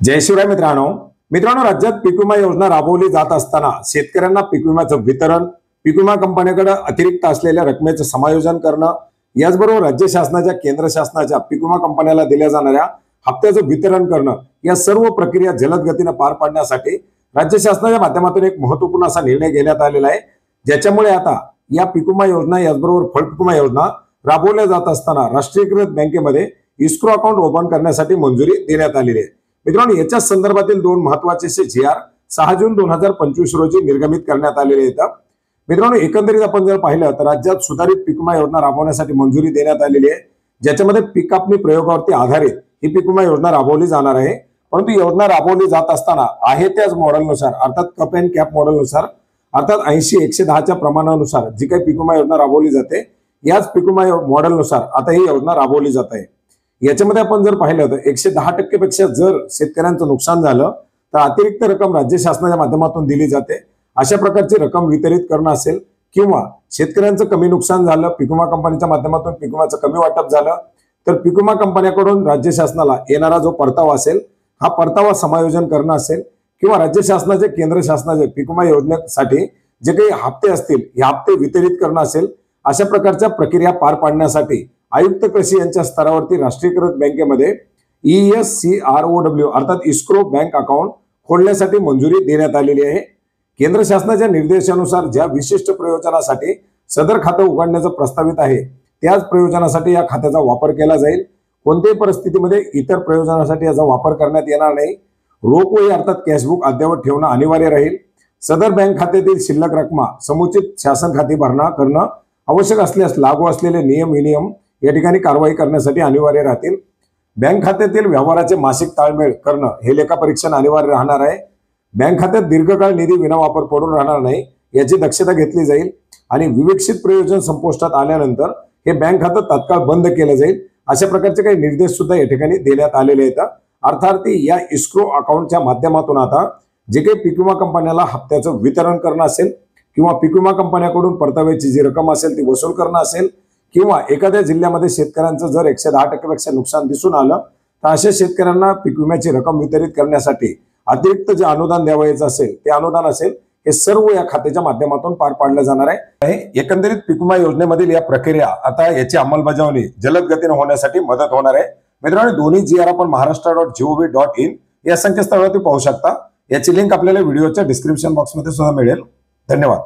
जय शिवराय मित्रांनो राज्यात पीक विमा योजना राबवली जात असताना शेतकऱ्यांना पीक विम्याचं वितरण, पीक विमा कंपन्यांकडे अतिरिक्त असलेल्या रकमेचं समायोजन करणं, याचबरोबर राज्य शासनाच्या केंद्र शासनाच्या पीक विमा कंपन्याला दिल्या जाणाऱ्या हप्त्याचं वितरण करणं, या सर्व प्रक्रिया जलद गतीने पार पाडण्यासाठी राज्य शासनाच्या माध्यमातून एक महत्त्वपूर्ण असा निर्णय घेण्यात आलेला आहे। ज्याच्यामुळे आता या पीक विमा योजना याचबरोबर फळ पीक विमा योजना राबवल्या जात असताना राष्ट्रीयकृत बँकेमध्ये इस्क्रो अकाउंट ओपन करण्यासाठी मंजुरी देण्यात आलेली आहे। मित्रांनो, याच्या संदर्भातील दोन महत्त्वाचे GR 6 जून 2025 रोजी निर्गमित करण्यात आलेले आहेत। मित्रांनो, एकंदरीत आपण जर पाहिलं तर राज्यात सुधारित पीक विमा योजना राबवण्यासाठी मंजुरी देण्यात आलेली आहे, ज्याच्यामध्ये पीक कापणी प्रयोगावरती आधारित ही पीक विमा योजना राबवली जाणार आहे। परंतु योजना राबवली जात असताना आहे त्याच मॉडेलनुसार, अर्थात कप अँड कॅप मॉडेलनुसार, अर्थात 80-110 च्या प्रमाणानुसार जी काही पीक विमा योजना राबवली जाते, याच पीक विमा मॉडेलनुसार आता ही योजना राबवली जात आहे। याच्यामध्ये आपण जर पाहिलं तर 110% पेक्षा जर शेतकऱ्यांचं नुकसान झालं तर अतिरिक्त रक्कम राज्य शासनाच्या माध्यमातून दिली जाते। अशा प्रकारची रक्कम वितरित करणं असेल किंवा शेतकऱ्यांचं कमी नुकसान झालं, पीक विमा कंपनीच्या माध्यमातून पीक विम्याचं कमी वाटप झालं तर पीक विमा कंपन्यांकडून राज्य शासनाला येणारा जो परतावा असेल, हा परतावा समायोजन करणं असेल किंवा राज्य शासनाचे केंद्र शासनाचे पीक विमा योजनेसाठी जे काही हप्ते असतील, हे हप्ते वितरित करणं असेल, अशा प्रकारच्या प्रक्रिया पार पाडण्यासाठी आयुक्त कृषी यांच्या स्तरावरती राष्ट्रीयकृत बँकेमध्ये ESCROW अर्थात इस्क्रो बँक अकाउंट खोलण्यासाठी मंजुरी देण्यात आलेली आहे। केंद्र शासनाच्या निर्देशानुसार ज्या विशिष्ट प्रयोजनासाठी सदर खातं उघडण्याचं प्रस्तावित आहे, त्याच प्रयोजनासाठी या खात्याचा वापर केला जाईल। कोणत्याही परिस्थितीमध्ये इतर प्रयोजनासाठी याचा वापर करण्यात येणार नाही। रोख वही अर्थात कॅशबुक अद्यावत ठेवणं अनिवार्य राहील। सदर बँक खात्यातील शिल्लक रक्कम समुचित शासन खाती भरणा करणं आवश्यक असल्यास लागू असलेले नियम विनियम या ठिकाणी कारवाई करण्यासाठी अनिवार्य राहतील। बँक खात्यातील व्यवहाराचे मासिक ताळमेळ करणं हे लेखापरीक्षण अनिवार्य राहणार आहे। बँक खात्यात दीर्घकाळ निधी विनावापर पडून राहणार नाही याची दक्षता घेतली जाईल आणि विवेकसित प्रयोजन संपुष्टात आल्यानंतर हे बँक खातं तात्काळ बंद केलं जाईल। अशा प्रकारचे काही निर्देश सुद्धा या ठिकाणी देण्यात आलेले आहेत। अर्थार्थी या इस्क्रो अकाउंटच्या माध्यमातून आता जे काही पीक विमा कंपन्याला हप्त्याचं वितरण करणं असेल किंवा पीक विमा कंपन्यांकडून परताव्याची जी रक्कम असेल ती वसूल करणं असेल किंवा एखाद्या जिल्ह्यामध्ये शेतकऱ्यांचं जर 110% पेक्षा नुकसान दिसून आलं तर अशा शेतकऱ्यांना पीक विम्याची रक्कम वितरित करण्यासाठी अतिरिक्त जे अनुदान द्यावयाचं असेल ते अनुदान असेल, हे सर्व या खात्याच्या माध्यमातून पार पाडलं जाणार आहे। एकंदरीत पीक विमा योजनेमधील या प्रक्रिया आता याची अंमलबजावणी जलद गतीने होण्यासाठी मदत होणार आहे। मित्रांनो, दोन्ही GR आपण maharashtra.gov.in या संकेतस्थळावरती पाहू शकता। याची लिंक आपल्याला व्हिडिओच्या डिस्क्रिप्शन बॉक्समध्ये सुद्धा मिळेल। धन्यवाद।